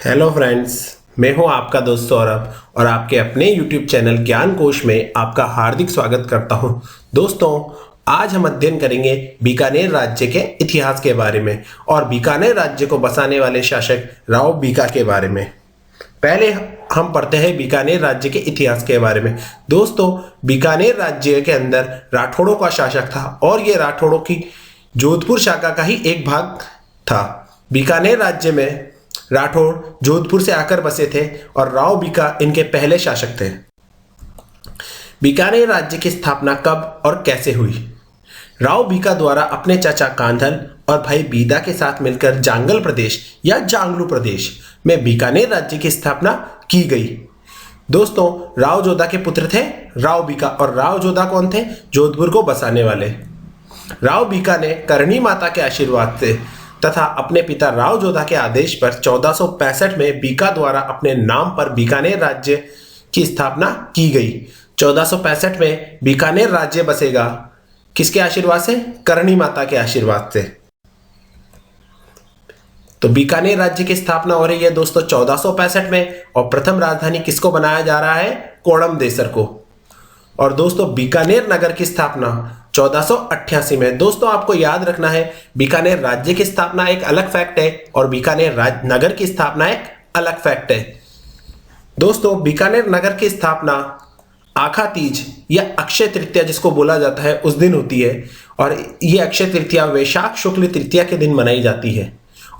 Hello friends, मैं हूं आपका दोस्त सौरभ और आपके अपने YouTube चैनल ज्ञान कोश में आपका हार्दिक स्वागत करता हूं। दोस्तों, आज हम अध्ययन करेंगे बीकानेर राज्य के इतिहास के बारे में और बीकानेर राज्य को बसाने वाले शासक राव बीका के बारे में। पहले हम पढ़ते हैं बीकानेर राज्य के इतिहास के बारे में। दोस्तों, बीकानेर राज्य के अंदर राठौड़ों का शासक था और ये राठौड़ों की जोधपुर शाखा का ही एक भाग था। बीकानेर राज्य में राठौड़ जोधपुर से आकर बसे थे और राव बीका इनके पहले शासक थे। बीकानेर राज्य की स्थापना कब और कैसे हुई? राव बीका द्वारा अपने चाचा कांधल और भाई बीदा के साथ मिलकर जांगल प्रदेश या जांगलू प्रदेश में बीकानेर राज्य की स्थापना की गई। दोस्तों, राव जोधा के पुत्र थे राव बीका और राव जोधा कौन थे? जोधपुर को बसाने वाले। राव बीका ने करणी माता के आशीर्वाद से तथा अपने पिता राव जोधा के आदेश पर 1465 में बीका द्वारा अपने नाम पर बीकानेर राज्य की स्थापना की गई। 1465 में बीकानेर राज्य बसेगा किसके आशीर्वाद से? करणी माता के आशीर्वाद से। तो बीकानेर राज्य की स्थापना हो रही है दोस्तों 1465 में और प्रथम राजधानी किसको बनाया जा रहा है? कोड़म देसर को। और दोस्तों, बीकानेर नगर की स्थापना 1488 में। दोस्तों, आपको याद रखना है, बीकानेर राज्य की स्थापना एक अलग फैक्ट है और बीकानेर नगर की स्थापना एक अलग फैक्ट है। दोस्तों, बीकानेर नगर की स्थापना आखा तीज या अक्षय तृतीया जिसको बोला जाता है उस दिन होती है और ये अक्षय तृतीया वैशाख शुक्ल तृतीया के दिन मनाई जाती है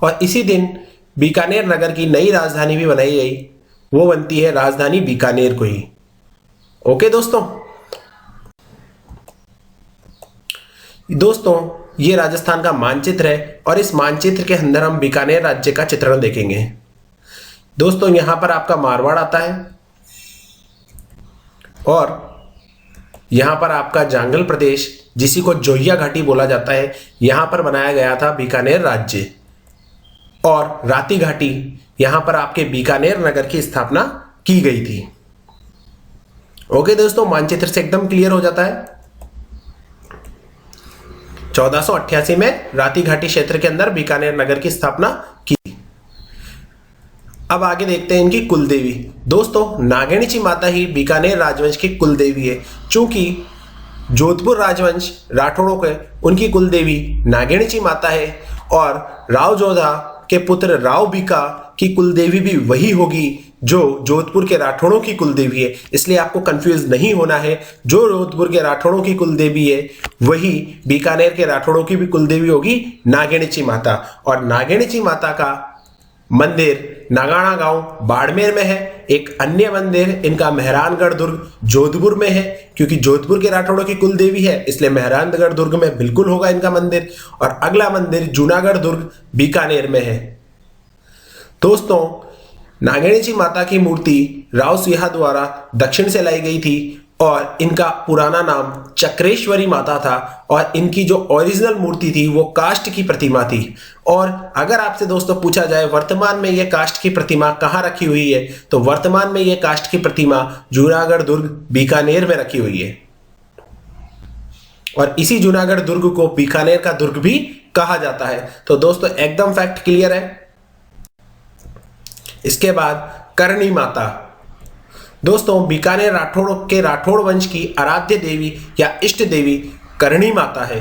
और इसी दिन बीकानेर नगर की नई राजधानी भी बनाई गई। वो बनती है राजधानी बीकानेर को ही। ओके दोस्तों, ये राजस्थान का मानचित्र है और इस मानचित्र के अंदर हम बीकानेर राज्य का चित्रण देखेंगे। दोस्तों, यहां पर आपका मारवाड़ आता है और यहां पर आपका जांगल प्रदेश जिसी को जोहिया घाटी बोला जाता है, यहां पर बनाया गया था बीकानेर राज्य। और राती घाटी, यहां पर आपके बीकानेर नगर की स्थापना की गई थी। ओके दोस्तों, मानचित्र से एकदम क्लियर हो जाता है। 1488 में राती घाटी क्षेत्र के अंदर बीकानेर नगर की स्थापना की। अब आगे देखते हैं इनकी कुलदेवी। दोस्तों, नागेणीची माता ही बीकानेर राजवंश की कुलदेवी है। चूंकि जोधपुर राजवंश राठौड़ों के उनकी कुलदेवी नागेणीची माता है और राव जोधा के पुत्र राव बीका की कुलदेवी भी वही होगी जो जोधपुर के राठौड़ों की कुलदेवी है। इसलिए आपको कंफ्यूज नहीं होना है, जो जोधपुर के राठौड़ों की कुलदेवी है वही बीकानेर के राठौड़ों की भी कुलदेवी होगी नागेणीची माता। और नागेणीची माता का मंदिर नागाणा गांव बाड़मेर में है। एक अन्य मंदिर इनका मेहरानगढ़ दुर्ग जोधपुर में है। क्योंकि जोधपुर के राठौड़ों की कुलदेवी है इसलिए मेहरानगढ़ दुर्ग में बिल्कुल होगा इनका मंदिर। और अगला मंदिर जूनागढ़ दुर्ग बीकानेर में है। दोस्तों, नागेणीची माता की मूर्ति राव सिंहा द्वारा दक्षिण से लाई गई थी और इनका पुराना नाम चक्रेश्वरी माता था और इनकी जो ओरिजिनल मूर्ति थी वो काष्ठ की प्रतिमा थी। और अगर आपसे दोस्तों पूछा जाए वर्तमान में ये काष्ठ की प्रतिमा कहाँ रखी हुई है, तो वर्तमान में ये काष्ठ की प्रतिमा जूनागढ़ दुर्ग बीकानेर में रखी हुई है। और इसी जूनागढ़ दुर्ग को बीकानेर का दुर्ग भी कहा जाता है। तो दोस्तों, एकदम फैक्ट क्लियर है। इसके बाद करणी माता। दोस्तों, बीकानेर राठौड़ों के राठौड़ वंश की आराध्य देवी या इष्ट देवी करणी माता है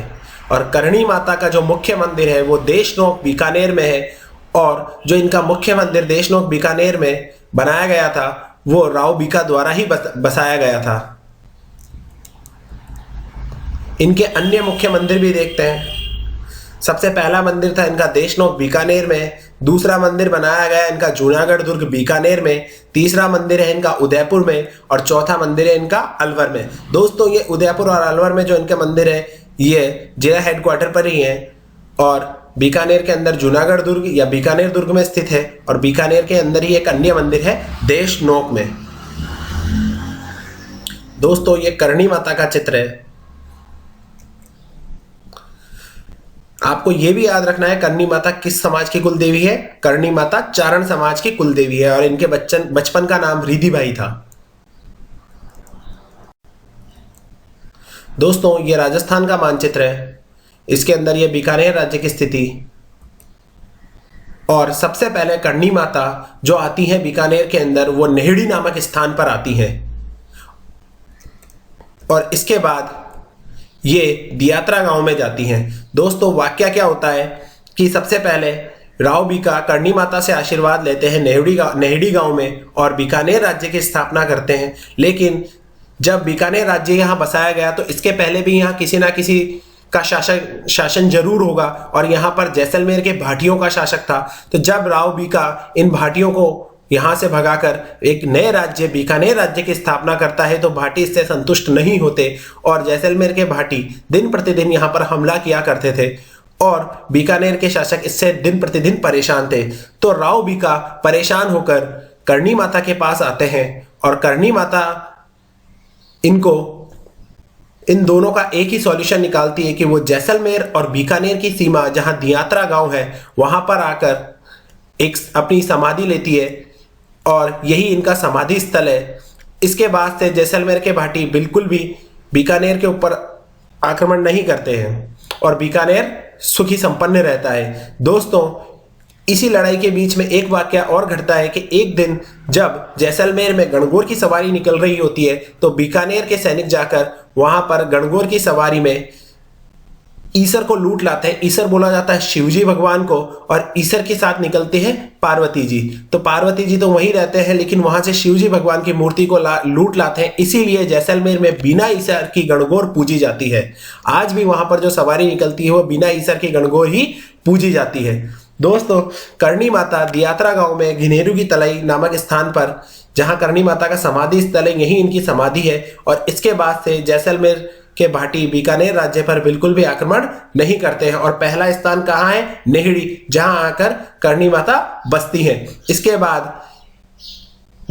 और करणी माता का जो मुख्य मंदिर है वो देशनोक बीकानेर में है। और जो इनका मुख्य मंदिर देशनोक बीकानेर में बनाया गया था वो राव बीका द्वारा ही बसाया गया था। इनके अन्य मुख्य मंदिर भी देखते हैं। सबसे पहला मंदिर था इनका देशनोक बीकानेर में, दूसरा मंदिर बनाया गया इनका जूनागढ़ दुर्ग बीकानेर में, तीसरा मंदिर है इनका उदयपुर में और चौथा मंदिर है इनका अलवर में। दोस्तों, ये उदयपुर और अलवर में जो इनके मंदिर है ये जिला हेडक्वार्टर पर ही है और बीकानेर के अंदर जूनागढ़ दुर्ग या बीकानेर दुर्ग में स्थित है और बीकानेर के अंदर ही एक अन्य मंदिर है देशनोक में। दोस्तों, ये करणी माता का चित्र है। आपको यह भी याद रखना है करणी माता किस समाज की कुलदेवी है? करणी माता चारण समाज की कुलदेवी है और इनके बचपन का नाम रिधि भाई था। दोस्तों, ये राजस्थान का मानचित्र है। इसके अंदर ये बीकानेर राज्य की स्थिति और सबसे पहले करणी माता जो आती है बीकानेर के अंदर, वो नेहड़ी नामक स्थान पर आती हैं। और इसके बाद ये दियात्रा गांव में जाती हैं। दोस्तों वाकया क्या होता है कि सबसे पहले राव बीका करणी माता से आशीर्वाद लेते हैं नेहड़ी गांव में और बीकानेर राज्य की स्थापना करते हैं। लेकिन जब बीकानेर राज्य यहाँ बसाया गया तो इसके पहले भी यहाँ किसी ना किसी का शासन जरूर होगा और यहाँ पर जैसलमेर के भाटियों का शासक था। तो जब राव बीका इन भाटियों को यहाँ से भगाकर एक नए राज्य बीकानेर राज्य की स्थापना करता है तो भाटी इससे संतुष्ट नहीं होते और जैसलमेर के भाटी दिन प्रतिदिन यहाँ पर हमला किया करते थे और बीकानेर के शासक इससे दिन प्रतिदिन परेशान थे। तो राव बीका परेशान होकर करणी माता के पास आते हैं और करणी माता इन दोनों का एक ही सॉल्यूशन निकालती है कि वो जैसलमेर और बीकानेर की सीमा जहां दियात्रा गांव है वहां पर आकर एक अपनी समाधि लेती है और यही इनका समाधि स्थल है। इसके बाद से जैसलमेर के भाटी बिल्कुल भी बीकानेर के ऊपर आक्रमण नहीं करते हैं और बीकानेर सुखी संपन्न रहता है। दोस्तों इसी लड़ाई के बीच में एक वाकया और घटता है कि एक दिन जब जैसलमेर में गणगौर की सवारी निकल रही होती है तो बीकानेर के सैनिक जाकर वहां पर गणगौर की सवारी में ईसर को लूट लाते हैं। ईसर बोला जाता है शिवजी भगवान को और ईसर के साथ निकलते हैं पार्वती जी। तो पार्वती जी तो वहीं रहते हैं लेकिन वहां से शिवजी भगवान की मूर्ति को लूट लाते हैं। इसीलिए जैसलमेर में बिना ईसर की गणगौर पूजी जाती है। आज भी वहां पर जो सवारी निकलती है वो बिना ईसर की गणगौर ही पूजी जाती है। दोस्तों करणी माता दियात्रा गांव में घिनेरू की तलाई नामक स्थान पर जहां करणी माता का समाधि स्थल है यही इनकी समाधि है और इसके बाद से जैसलमेर के भाटी बीकानेर राज्य पर बिल्कुल भी आक्रमण नहीं करते हैं। और पहला स्थान कहाँ है? नेहड़ी, जहां आकर करणी माता बसती है। इसके बाद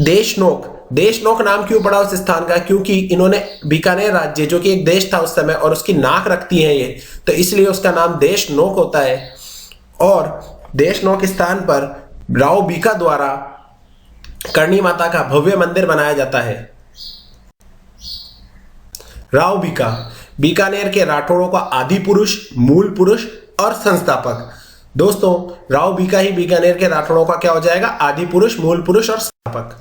देशनोक नाम क्यों पड़ा उस स्थान का? क्योंकि इन्होंने बीकानेर राज्य जो कि एक देश था उस समय और उसकी नाक रखती है ये, तो इसलिए उसका नाम देशनोक होता है। और देशनोक स्थान पर राव बीका द्वारा करणी माता का भव्य मंदिर बनाया जाता है। राव बीका बीकानेर के राठौड़ों का आदि पुरुष, मूल पुरुष और संस्थापक। दोस्तों राव बीका ही बीकानेर के राठौड़ों का क्या हो जाएगा? आदि पुरुष, मूल पुरुष और संस्थापक।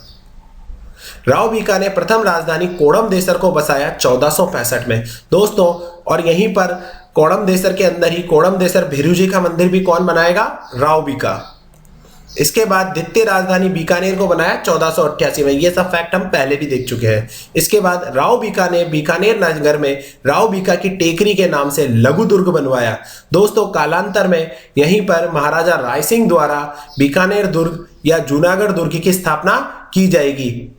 राव बीका ने प्रथम राजधानी कोड़म देसर को बसाया 1465 में। दोस्तों और यहीं पर कोड़म देसर के अंदर ही कोड़म देसर भीरू जी का मंदिर भी कौन बनाएगा? राव बीका। इसके बाद द्वितीय राजधानी बीकानेर को बनाया 1488 में। ये सब फैक्ट हम पहले भी देख चुके हैं। इसके बाद राव बीका ने बीकानेर नगर में राव बीका की टेकरी के नाम से लघु दुर्ग बनवाया। दोस्तों कालांतर में यहीं पर महाराजा राय सिंह द्वारा बीकानेर दुर्ग या जूनागढ़ दुर्ग की स्थापना की जाएगी।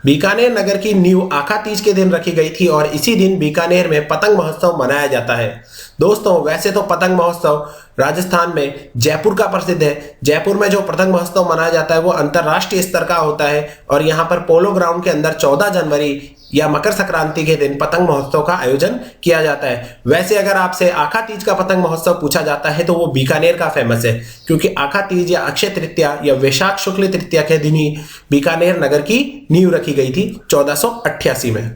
बीकानेर नगर की नींव आखा तीज के दिन रखी गई थी और इसी दिन बीकानेर में पतंग महोत्सव मनाया जाता है। दोस्तों वैसे तो पतंग महोत्सव राजस्थान में जयपुर का प्रसिद्ध है। जयपुर में जो पतंग महोत्सव मनाया जाता है वो अंतरराष्ट्रीय स्तर का होता है और यहाँ पर पोलो ग्राउंड के अंदर 14 जनवरी या मकर संक्रांति के दिन पतंग महोत्सव का आयोजन किया जाता है। वैसे अगर आपसे आखा तीज का पतंग महोत्सव पूछा जाता है तो वो बीकानेर का फेमस है, क्योंकि आखा तीज या अक्षय तृतीया या वैशाख शुक्ल तृतीया के दिन ही बीकानेर नगर की नींव रखी गई थी 1488 में।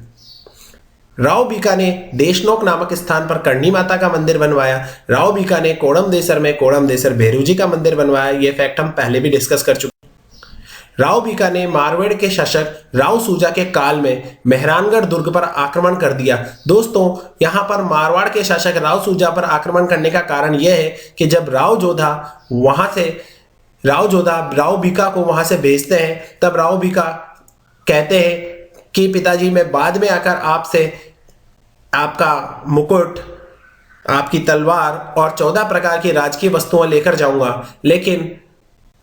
राव बीका ने देशनोक नामक स्थान पर करणी माता का मंदिर बनवाया। राव बीका ने कोड़म देसर में कोड़म देसर भैरू जी का मंदिर बनवाया। ये फैक्ट हम पहले भी डिस्कस कर चुके। राव बीका ने मारवाड़ के शासक राव सूजा के काल में मेहरानगढ़ दुर्ग पर आक्रमण कर दिया। दोस्तों यहाँ पर मारवाड़ के शासक राव सूजा पर आक्रमण करने का कारण यह है कि जब राव जोधा राव बीका को वहां से भेजते हैं तब राव बीका कहते हैं कि पिताजी मैं बाद में आकर आपसे आपका मुकुट, आपकी तलवार और 14 प्रकार की राजकीय वस्तुएं लेकर जाऊंगा। लेकिन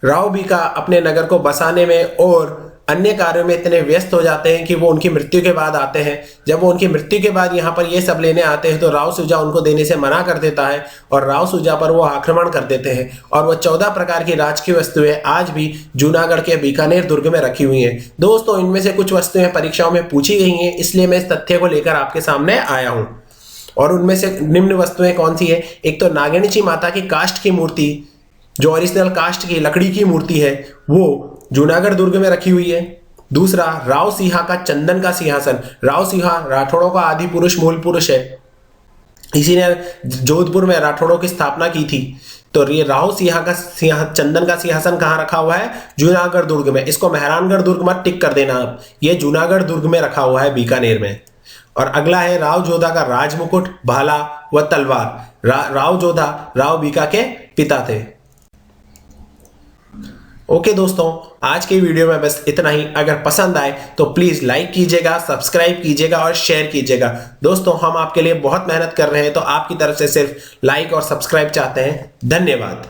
राव बीका अपने नगर को बसाने में और अन्य कार्यों में इतने व्यस्त हो जाते हैं कि वो उनकी मृत्यु के बाद आते हैं। जब वो उनकी मृत्यु के बाद यहाँ पर ये सब लेने आते हैं तो राव सूजा उनको देने से मना कर देता है और राव सूजा पर वो आक्रमण कर देते हैं और वो 14 प्रकार की राजकीय वस्तुएं आज भी जूनागढ़ के बीकानेर दुर्ग में रखी हुई हैं। दोस्तों इनमें से कुछ वस्तुएं परीक्षाओं में पूछी गई हैं, इसलिए मैं इस तथ्य को लेकर आपके सामने आया हूँ। और उनमें से निम्न वस्तुएं कौन सी है? एक तो नागिणी माता की काष्ठ की मूर्ति, जो ओरिजिनल काष्ठ की लकड़ी की मूर्ति है, वो जूनागढ़ दुर्ग में रखी हुई है। दूसरा राव सिंहा का चंदन का सिंहासन। राव सिंहा राठौड़ों का आदि पुरुष, मूल पुरुष है। इसी ने जोधपुर में राठौड़ों की स्थापना की थी। तो ये राहु सिंह का चंदन का सिंहासन कहाँ रखा हुआ है? जूनागढ़ दुर्ग में। इसको मेहरानगढ़ दुर्ग मत टिक कर देना आप, ये जूनागढ़ दुर्ग में रखा हुआ है बीकानेर में। और अगला है राव जोधा का राजमुकुट, भाला व तलवार। राव जोधा राव बीका के पिता थे। ओके दोस्तों, आज के वीडियो में बस इतना ही। अगर पसंद आए तो प्लीज लाइक कीजिएगा, सब्सक्राइब कीजिएगा और शेयर कीजिएगा। दोस्तों, हम आपके लिए बहुत मेहनत कर रहे हैं, तो आपकी तरफ से सिर्फ लाइक और सब्सक्राइब चाहते हैं। धन्यवाद।